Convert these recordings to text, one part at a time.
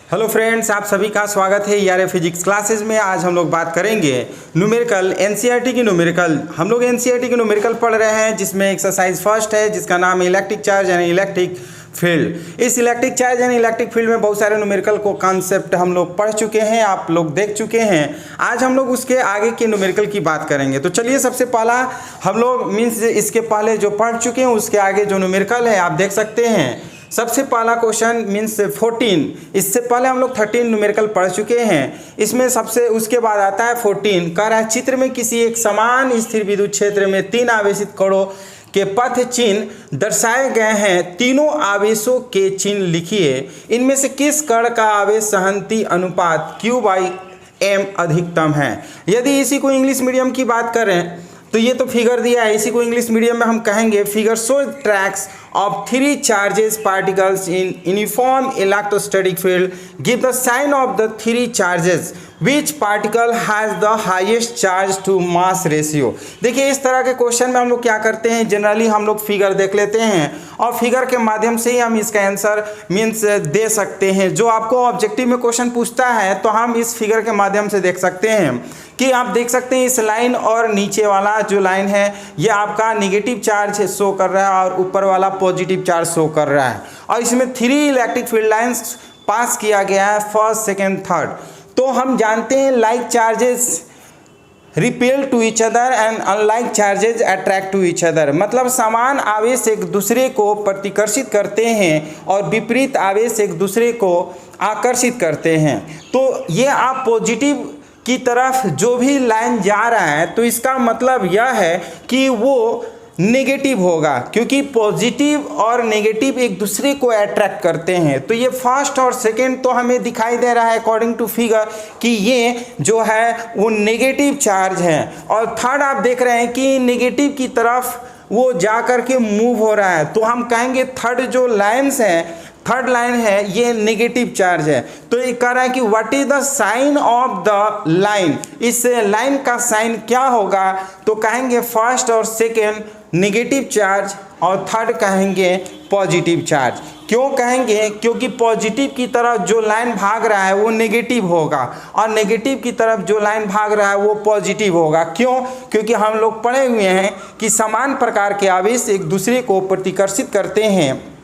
Hello friends, आप सभी का स्वागत है ईआरए फिजिक्स क्लासेस में। आज हम लोग बात करेंगे न्यूमेरिकल एनसीईआरटी की न्यूमेरिकल। हम लोग एनसीईआरटी की न्यूमेरिकल पढ़ रहे हैं, जिसमें एक्सरसाइज फर्स्ट है जिसका नाम है इलेक्ट्रिक चार्ज यानी इलेक्ट्रिक फील्ड। इस इलेक्ट्रिक चार्ज यानी इलेक्ट्रिक फील्ड में बहुत सारे न्यूमेरिकल को कॉन्सेप्ट हम लोग पढ़ चुके हैं, आप लोग देख चुके हैं। आज हम लोग उसके आगे के न्यूमेरिकल की बात करेंगे। तो चलिए, सबसे पहला हम लोग मीन्स इसके पहले जो पढ़ चुके हैं उसके आगे जो न्यूमेरिकल है आप देख सकते हैं। सबसे पहला क्वेश्चन मीन्स 14, इससे पहले हम लोग 13 न्यूमेरिकल पढ़ चुके हैं। इसमें सबसे उसके बाद आता है 14। कह रहा है चित्र में किसी एक समान स्थिर विद्युत क्षेत्र में 3 आवेशित कणों के पथ चिन्ह दर्शाए गए हैं। तीनों आवेशों के चिन्ह लिखिए। इनमें से किस कण का आवेश सहनती अनुपात Q/m अधिकतम है। यदि इसी को इंग्लिश मीडियम की बात करें तो ये तो फिगर दिया है, इसी को इंग्लिश मीडियम में हम कहेंगे figure show tracks of 3 charges particles in uniform electrostatic field. Give the sign of the 3 charges. Which particle has the highest charge to mass ratio? देखिए, इस तरह के क्वेश्चन में हम लोग क्या करते हैं, जनरली हम लोग फिगर देख लेते हैं और फिगर के माध्यम से ही हम इसका आंसर मीन्स दे सकते हैं। जो आपको ऑब्जेक्टिव में क्वेश्चन पूछता है तो हम इस फिगर के माध्यम से देख सकते हैं कि आप देख सकते हैं इस लाइन और नीचे वाला जो लाइन है ये आपका निगेटिव चार्ज शो कर रहा है और ऊपर वाला पॉजिटिव चार्ज शो कर रहा है। और इसमें 3 इलेक्ट्रिक फील्ड लाइंस पास किया गया है, फर्स्ट, सेकेंड, थर्ड। तो हम जानते हैं like charges repel to each other and unlike charges attract to each other. मतलब समान आवेश एक दूसरे को प्रतिकर्षित करते हैं और विपरीत आवेश एक दूसरे को आकर्षित करते हैं। तो ये आप पॉजिटिव की तरफ जो भी लाइन जा रहा है तो इसका मतलब यह है कि वो नेगेटिव होगा, क्योंकि पॉजिटिव और नेगेटिव एक दूसरे को अट्रैक्ट करते हैं। तो ये फर्स्ट और सेकंड तो हमें दिखाई दे रहा है अकॉर्डिंग टू फिगर कि ये जो है वो नेगेटिव चार्ज है। और थर्ड आप देख रहे हैं कि नेगेटिव की तरफ वो जा कर के मूव हो रहा है। तो हम कहेंगे थर्ड जो लाइन्स हैं, थर्ड लाइन है ये नेगेटिव चार्ज है। तो ये कह रहा है कि what is the sign of the line. इस लाइन का साइन क्या होगा, तो कहेंगे फर्स्ट और सेकेंड नेगेटिव चार्ज और थर्ड कहेंगे पॉजिटिव चार्ज। क्यों कहेंगे, क्योंकि पॉजिटिव की तरफ जो लाइन भाग रहा है वो नेगेटिव होगा और नेगेटिव की तरफ जो लाइन भाग रहा है वो पॉजिटिव होगा। क्यों, क्योंकि हम लोग पढ़े हुए हैं कि समान प्रकार के आवेश एक दूसरे को प्रतिकर्षित करते हैं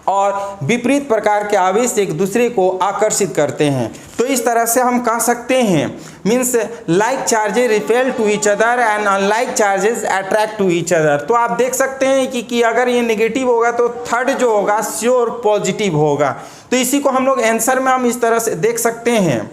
और विपरीत प्रकार के आवेश एक दूसरे को आकर्षित करते हैं। तो इस तरह से हम कह सकते हैं means like charges repel to each other and unlike charges attract to each other. तो आप देख सकते हैं कि अगर ये नेगेटिव होगा तो थर्ड जो होगा श्योर पॉजिटिव होगा। तो इसी को हम लोग आंसर में हम इस तरह से देख सकते हैं।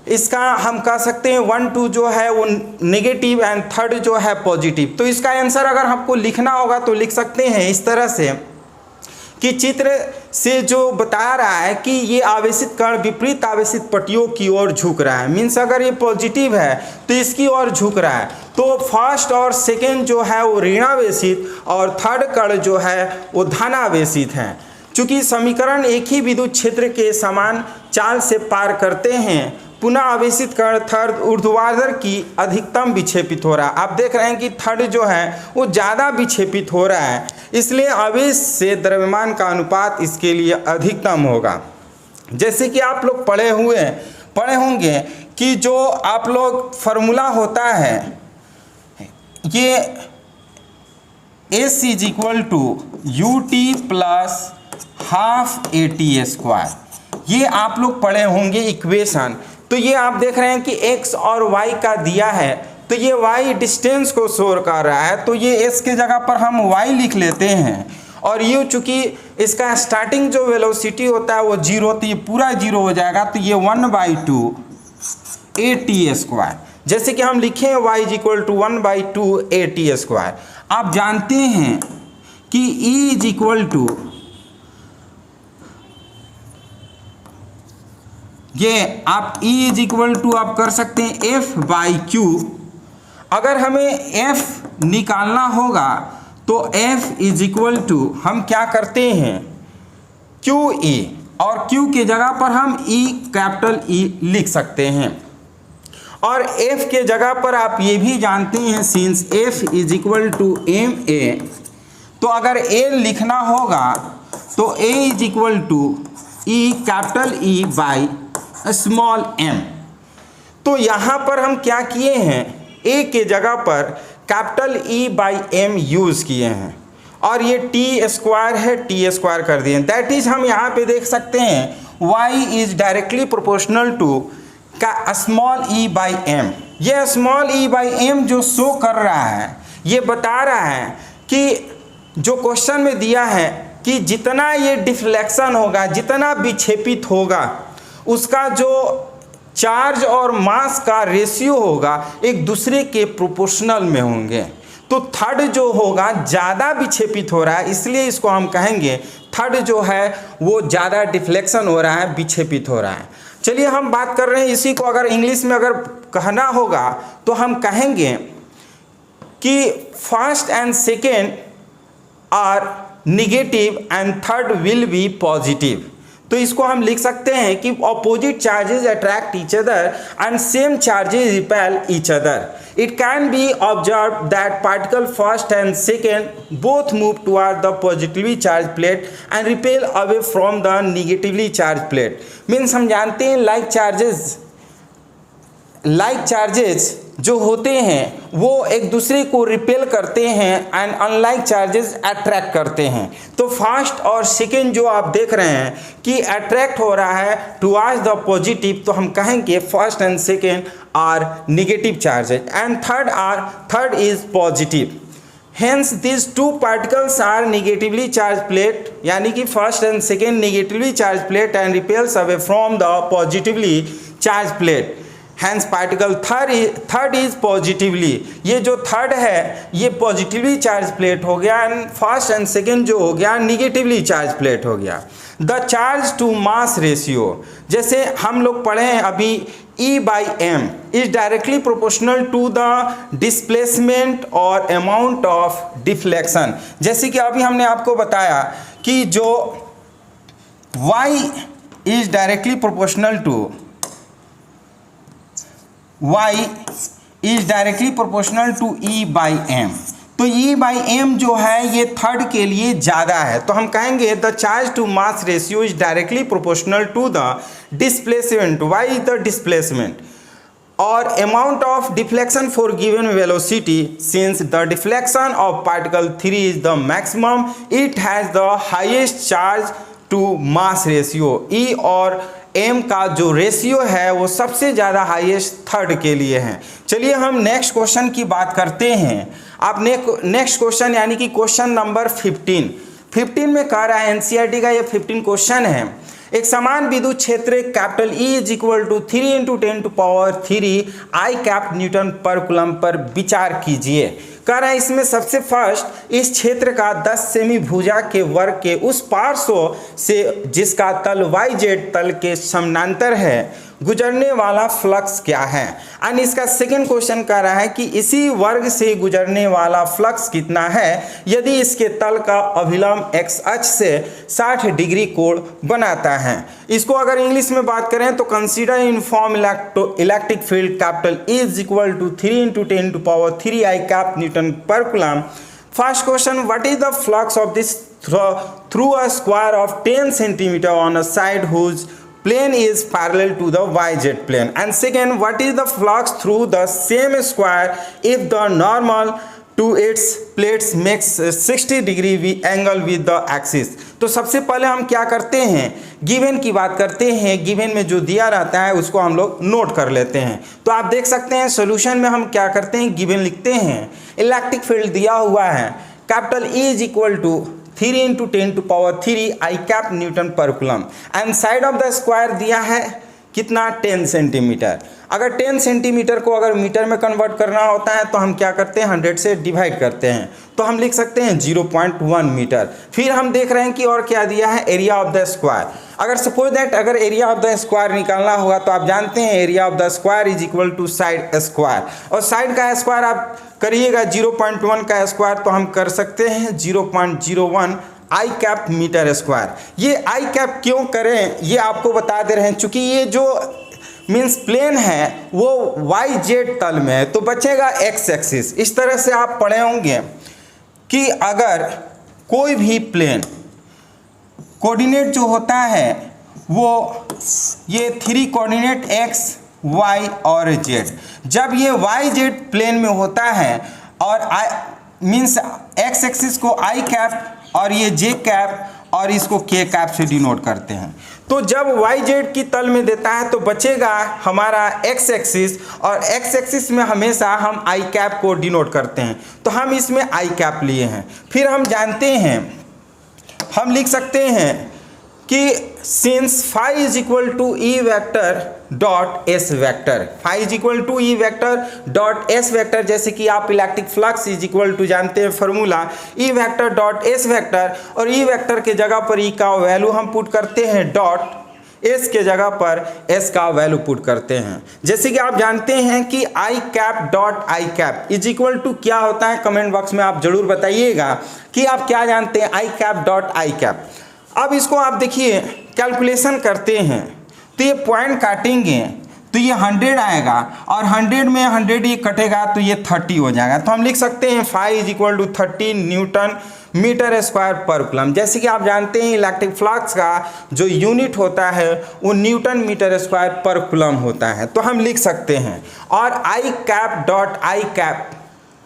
इसका हम कह सकते हैं 1, 2 जो है वो नेगेटिव एंड थर्ड जो है पॉजिटिव। तो इसका आंसर अगर हमको लिखना होगा तो लिख सकते हैं इस तरह से कि चित्र से जो बता रहा है कि ये आवेशित कण विपरीत आवेशित पट्टियों की ओर झुक रहा है। मीन्स अगर ये पॉजिटिव है तो इसकी ओर झुक रहा है। तो फर्स्ट और सेकेंड जो है वो ऋणावेशित और थर्ड कण जो है वो धनावेशित है। चूंकि समीकरण एक ही विद्युत क्षेत्र के समान चाल से पार करते हैं, पुनः आवेशित कण थर्ड ऊर्ध्वाधर की अधिकतम विक्षेपित हो रहा है। आप देख रहे हैं कि थर्ड जो है वो ज़्यादा विक्षेपित हो रहा है, इसलिए आवेश से द्रव्यमान का अनुपात इसके लिए अधिकतम होगा। जैसे कि आप लोग पढ़े होंगे कि जो आप लोग फार्मूला होता है ये S = UT + ½ AT²। ये आप लोग पढ़े होंगे इक्वेशन। तो ये आप देख रहे हैं कि x और y का दिया है, तो ये y डिस्टेंस को शोर कर रहा है, तो ये s के जगह पर हम y लिख लेते हैं। और ये चूंकि इसका स्टार्टिंग जो वेलोसिटी होता है वो 0, तो ये पूरा 0 हो जाएगा। तो ये 1/2 AT²। जैसे कि हम लिखें y = 1/2 AT²। आप जानते हैं कि E ये आप E आप कर सकते हैं F/Q। अगर हमें F निकालना होगा तो F = हम क्या करते हैं QE, और Q की जगह पर हम कैपिटल E लिख सकते हैं। और F के जगह पर आप ये भी जानते हैं सिंस F = MA, तो अगर A लिखना होगा तो A = E capital E by small M. तो यहाँ पर हम क्या किए हैं, ए के जगह पर capital E by M use किए हैं और ये टी स्क्वायर है, टी स्क्वायर कर दिए। दैट इज हम यहाँ पे देख सकते हैं y is directly proportional to का स्मॉल ई बाई एम। ये स्मॉल ई बाई एम जो शो कर रहा है ये बता रहा है कि जो क्वेश्चन में दिया है कि जितना ये डिफ्लेक्शन होगा, जितना विक्षेपित होगा, उसका जो चार्ज और मास का रेशियो होगा एक दूसरे के प्रोपोर्शनल में होंगे। तो थर्ड जो होगा ज़्यादा विक्षेपित हो रहा है, इसलिए इसको हम कहेंगे थर्ड जो है वो ज़्यादा डिफ्लेक्शन हो रहा है, विक्षेपित हो रहा है। चलिए हम बात कर रहे हैं इसी को अगर इंग्लिश में अगर कहना होगा तो हम कहेंगे कि first and second are negative and third will be positive. तो इसको हम लिख सकते हैं कि opposite charges attract each other and same charges repel each other. It can be observe that particle first and second both move toward the positively charge plate and repel away from the negatively charge plate. Means हम जानते हैं like charges जो होते हैं वो एक दूसरे को रिपेल करते हैं एंड अनलाइक चार्जेस अट्रैक्ट करते हैं। तो फर्स्ट और सेकेंड जो आप देख रहे हैं कि अट्रैक्ट हो रहा है टुवर्ड्स द पॉजिटिव, तो हम कहेंगे first and second are negative charges and third is positive. Hence these two particles are negatively charged plate, यानी कि first and second negatively charged plate and repels away from the positively charged plate. Hence particle third is positively, ये जो third है ये positively charge plate हो गया and first and second जो हो गया निगेटिवली चार्ज प्लेट हो गया। The charge to mass ratio, जैसे हम लोग पढ़े हैं अभी E by M is directly proportional to the displacement और अमाउंट ऑफ डिफ्लेक्शन। जैसे कि अभी हमने आपको बताया कि जो y is directly proportional to E by M. तो E बाई एम जो है ये थर्ड के लिए ज़्यादा है, तो हम कहेंगे the charge to mass ratio is directly proportional to the displacement, y is the displacement, और amount of deflection for given velocity. Since the deflection of particle 3 is the maximum, it has the highest charge to mass ratio. E और m का जो ratio है वो सबसे ज़्यादा highest third के लिए है। चलिए हम नेक्स्ट क्वेश्चन की बात करते हैं। आप नेक्स्ट क्वेश्चन यानी कि क्वेश्चन नंबर 15 में कह रहा है, एनसीईआरटी का ये 15 क्वेश्चन है। एक समान विद्युत क्षेत्र capital E is equal to 3 × 10⁻³ I cap newton पर कूलम पर विचार कीजिए। कह रहा है इसमें सबसे फर्स्ट इस क्षेत्र का 10 सेमी भुजा के वर्ग के उस पार्श्व से जिसका तल YZ तल के समानांतर है गुजरने वाला फ्लक्स क्या है। एंड इसका सेकंड क्वेश्चन कह रहा है कि इसी वर्ग से गुजरने वाला फ्लक्स कितना है यदि इसके तल का अभिलंब x अक्ष से 60 डिग्री कोण बनाता है। इसको अगर इंग्लिश में बात करें तो consider uniform electric field capital E is equal to 3 × 10⁻³ I cap newton पर coulomb. First question, what is the flux of this through a square of 10 centimetre on a side whose plane is parallel to the YZ plane, and second, what is the flux through the same square if the normal to its plates makes 60 degree angle with the axis। तो सबसे पहले हम क्या करते हैं, given की बात करते हैं। गिवन में जो दिया रहता है उसको हम लोग नोट कर लेते हैं। तो आप देख सकते हैं सोल्यूशन में हम क्या करते हैं, गिवन लिखते हैं। इलेक्ट्रिक फील्ड दिया हुआ है capital E is equal to 3 × 10⁻³ I cap newton पर coulomb and side of the square दिया है कितना 10 सेंटीमीटर। अगर 10 सेंटीमीटर को अगर मीटर में कन्वर्ट करना होता है तो हम क्या करते हैं 100 से डिवाइड करते हैं, तो हम लिख सकते हैं 0.1 मीटर। फिर हम देख रहे हैं कि और क्या दिया है, एरिया ऑफ द स्क्वायर। अगर सपोज दैट अगर एरिया ऑफ द स्क्वायर निकालना होगा तो आप जानते हैं area of the square is equal to side square, और साइड का स्क्वायर आप करिएगा 0.1 का स्क्वायर तो हम कर सकते हैं 0.01 I कैप मीटर स्क्वायर। ये I कैप क्यों करें ये आपको बता दे रहे हैं, चूँकि ये जो मीन्स प्लेन है वो YZ तल में है तो बचेगा x एक्सिस। इस तरह से आप पढ़े होंगे कि अगर कोई भी प्लेन कोऑर्डिनेट जो होता है वो ये 3 कोऑर्डिनेट x, y और z, जब ये y z प्लेन में होता है और मीन्स x एक्सिस को i कैप और ये j कैप और इसको k कैप से डिनोट करते हैं। तो जब y z की तल में देता है तो बचेगा हमारा x एक्सिस, और x एक्सिस में हमेशा हम i कैप को डिनोट करते हैं, तो हम इसमें i कैप लिए हैं। फिर हम जानते हैं, हम लिख सकते हैं कि since phi is equal to E vector dot S vector, phi is equal to E vector dot S vector, जैसे कि आप electric flux is equal to जानते हैं formula E vector dot S vector, और ई वेक्टर के जगह पर ई का वैल्यू हम पुट करते हैं डॉट एस के जगह पर एस का वैल्यू पुट करते हैं। जैसे कि आप जानते हैं कि I cap dot I cap is equal to क्या होता है, कमेंट बॉक्स में आप जरूर बताइएगा कि आप क्या जानते हैं आई कैप डॉट आई कैप। अब इसको आप देखिए कैलकुलेशन करते हैं तो ये पॉइंट काटेंगे तो ये 100 आएगा, और 100 में 100 ये कटेगा तो ये 30 हो जाएगा। तो हम लिख सकते हैं phi is equal to 30 newton metre square पर कूलम। जैसे कि आप जानते हैं इलेक्ट्रिक फ्लक्स का जो यूनिट होता है वो न्यूटन मीटर स्क्वायर पर कूलम होता है, तो हम लिख सकते हैं। और आई कैप डॉट आई कैप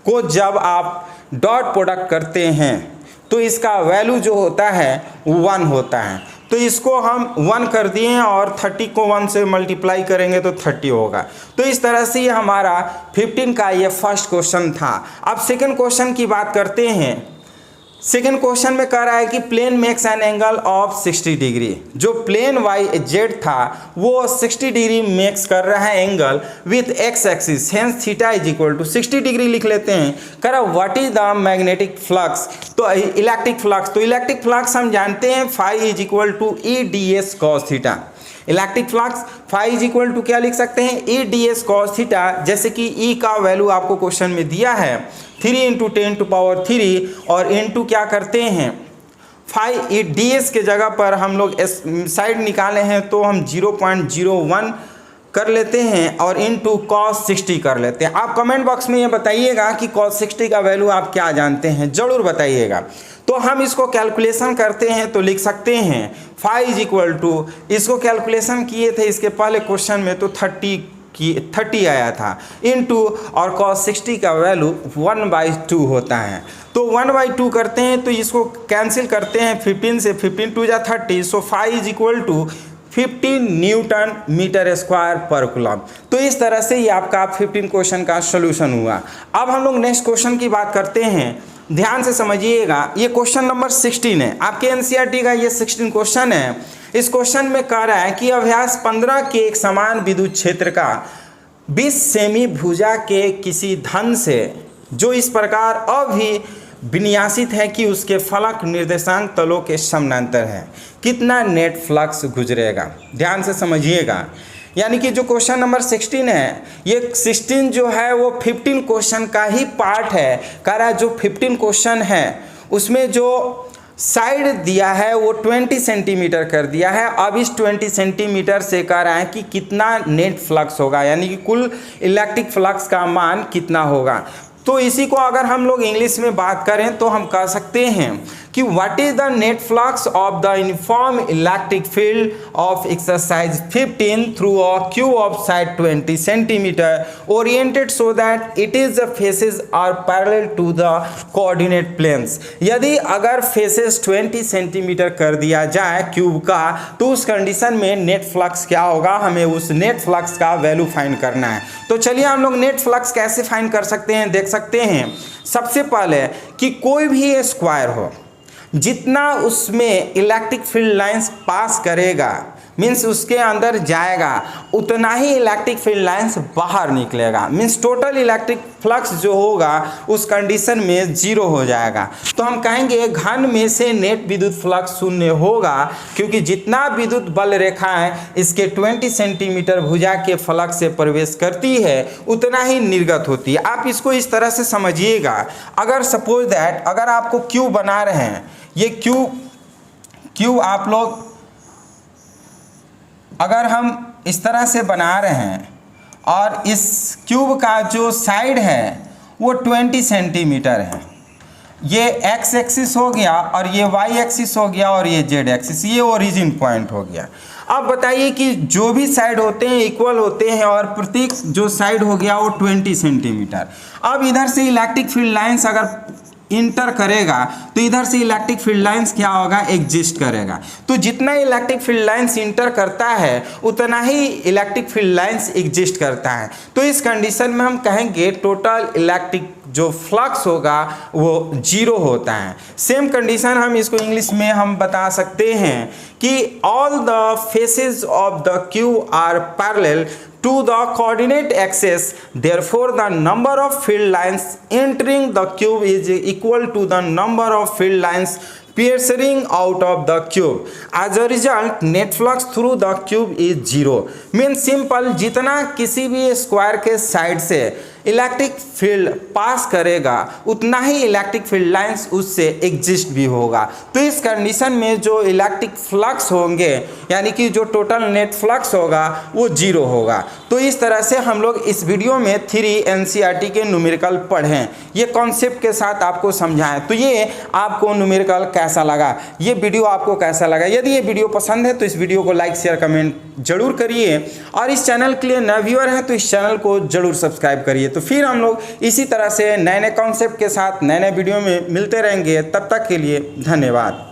को जब आप डॉट प्रोडक्ट करते हैं तो इसका वैल्यू जो होता है 1 होता है, तो इसको हम 1 कर दिए हैं और 30 को 1 से मल्टीप्लाई करेंगे तो 30 होगा। तो इस तरह से ये हमारा 15 का ये फर्स्ट क्वेश्चन था। अब सेकंड क्वेश्चन की बात करते हैं। सेकेंड क्वेश्चन में कह रहा है कि plane makes an angle of 60 degree, जो प्लेन वाई जेड था वो 60 डिग्री मेक्स कर रहा है angle with X axis, hence theta is equal to 60 degree लिख लेते हैं। कह रहा what is the magnetic flux, तो इलेक्ट्रिक फ्लक्स, तो इलेक्ट्रिक फ्लक्स हम जानते हैं phi is equal to E D S cos theta. Electric flux phi is equal to क्या लिख सकते हैं, ई डी एस कॉस थीटा, जैसे कि ई का वैल्यू आपको क्वेश्चन में दिया है 3 × 10⁻³ और इनटू क्या करते हैं फाई ई डी एस के जगह पर हम लोग साइड निकाले हैं तो हम 0.01 कर लेते हैं और इनटू cos 60 कर लेते हैं। आप कमेंट बॉक्स में ये बताइएगा कि cos 60 का वैल्यू आप क्या जानते हैं, ज़रूर बताइएगा। तो हम इसको कैलकुलेशन करते हैं तो लिख सकते हैं फाई इज इक्वल टू, इसको कैलकुलेशन किए थे इसके पहले क्वेश्चन में तो 30 आया था, इनटू और cos 60 का वैल्यू 1/2 होता है, तो 1/2 करते हैं तो इसको कैंसिल करते हैं 15 से, 15 2 जा 30, so phi is equal to 50 newton metre square पर कूलम। तो इस तरह से ये आपका 15 क्वेश्चन का सोल्यूशन हुआ। अब हम लोग नेक्स्ट क्वेश्चन की बात करते हैं, ध्यान से समझिएगा। ये क्वेश्चन नंबर 16 है, आपके एनसीईआरटी का ये 16 क्वेश्चन है। इस क्वेश्चन में कह रहा है कि अभ्यास 15 के एक समान विद्युत क्षेत्र का 20 सेमी भुजा के किसी धन से जो इस प्रकार अभिविन्यासित है कि उसके फलक निर्देशांक तलों के समानांतर है, कितना नेट फ्लक्स गुजरेगा। ध्यान से समझिएगा, यानी कि जो क्वेश्चन नंबर 16 है, ये 16 जो है वो 15 क्वेश्चन का ही पार्ट है। कह रहा है जो 15 क्वेश्चन है उसमें जो साइड दिया है वो 20 सेंटीमीटर कर दिया है। अब इस 20 सेंटीमीटर से कह रहा है कि कितना नेट फ्लक्स होगा, यानी कि कुल इलेक्ट्रिक फ्लक्स का मान कितना होगा। तो इसी को अगर हम लोग इंग्लिश में बात करें तो हम कह सकते हैं कि what is the net flux of the uniform electric field of exercise 15 through a cube of side 20 centimetre oriented so that it is the faces are parallel to the coordinate planes. यदि अगर faces 20 centimetre कर दिया जाए cube का तो उस condition में net flux क्या होगा, हमें उस नेट फ्लक्स का वैल्यू फाइंड करना है। तो चलिए हम लोग नेट फ्लक्स कैसे फाइंड कर सकते हैं, देख सकते हैं। सबसे पहले कि कोई भी स्क्वायर हो, जितना उसमें इलेक्ट्रिक फील्ड लाइंस पास करेगा मीन्स उसके अंदर जाएगा, उतना ही इलेक्ट्रिक फील्ड लाइंस बाहर निकलेगा, मीन्स टोटल इलेक्ट्रिक फ्लक्स जो होगा उस कंडीशन में 0 हो जाएगा। तो हम कहेंगे घन में से नेट विद्युत फ्लक्स 0 होगा, क्योंकि जितना विद्युत बल रेखाएं इसके 20 सेंटीमीटर भुजा के फलक से प्रवेश करती है उतना ही निर्गत होती है। आप इसको इस तरह से समझिएगा, अगर सपोज दैट अगर आपको क्यू बना रहे हैं, ये क्यू आप लोग अगर हम इस तरह से बना रहे हैं और इस क्यूब का जो साइड है वो 20 सेंटीमीटर है, ये एक्स एक्सिस हो गया और ये वाई एक्सिस हो गया और ये जेड एक्सिस, ये ओरिजिन पॉइंट हो गया। अब बताइए कि जो भी साइड होते हैं इक्वल होते हैं और प्रत्येक जो साइड हो गया वो 20 सेंटीमीटर। अब इधर से इलेक्ट्रिक फील्ड लाइंस अगर इंटर करेगा तो इधर से इलेक्ट्रिक फील्ड लाइंस क्या होगा, एग्जिस्ट करेगा। तो जितना इलेक्ट्रिक फील्ड लाइंस इंटर करता है उतना ही इलेक्ट्रिक फील्ड लाइंस एग्जिस्ट करता है। तो इस कंडीशन में हम कहेंगे टोटल इलेक्ट्रिक जो फ्लक्स होगा वो जीरो होता है। सेम कंडीशन हम इसको इंग्लिश में हम बता सकते हैं कि all the faces of the cube are parallel to the coordinate axis, therefore the number of field lines entering the cube is equal to the number of field lines piercing out of the cube. As a result, net flux through the cube is zero. Means simple, जितना किसी भी square के side से electric field पास करेगा उतना ही electric field lines उससे exist भी होगा। तो इस कंडीशन में जो इलेक्ट्रिक फ्लक्स होंगे यानी कि जो टोटल नेट फ्लक्स होगा वो जीरो होगा। तो इस तरह से हम लोग इस वीडियो में 3 एनसीईआरटी के न्यूमेरिकल पढ़ें, ये कॉन्सेप्ट के साथ आपको समझाएं। तो ये आपको न्यूमेरिकल कैसा लगा, ये वीडियो आपको कैसा लगा? यदि ये वीडियो पसंद है तो इस वीडियो को लाइक शेयर कमेंट जरूर करिए और इस चैनल के लिए नए व्यूअर हैं तो इस चैनल को जरूर सब्सक्राइब करिए। तो फिर हम लोग इसी तरह से नए नए कॉन्सेप्ट के साथ नए नए वीडियो में मिलते रहेंगे। तब तक के लिए धन्यवाद।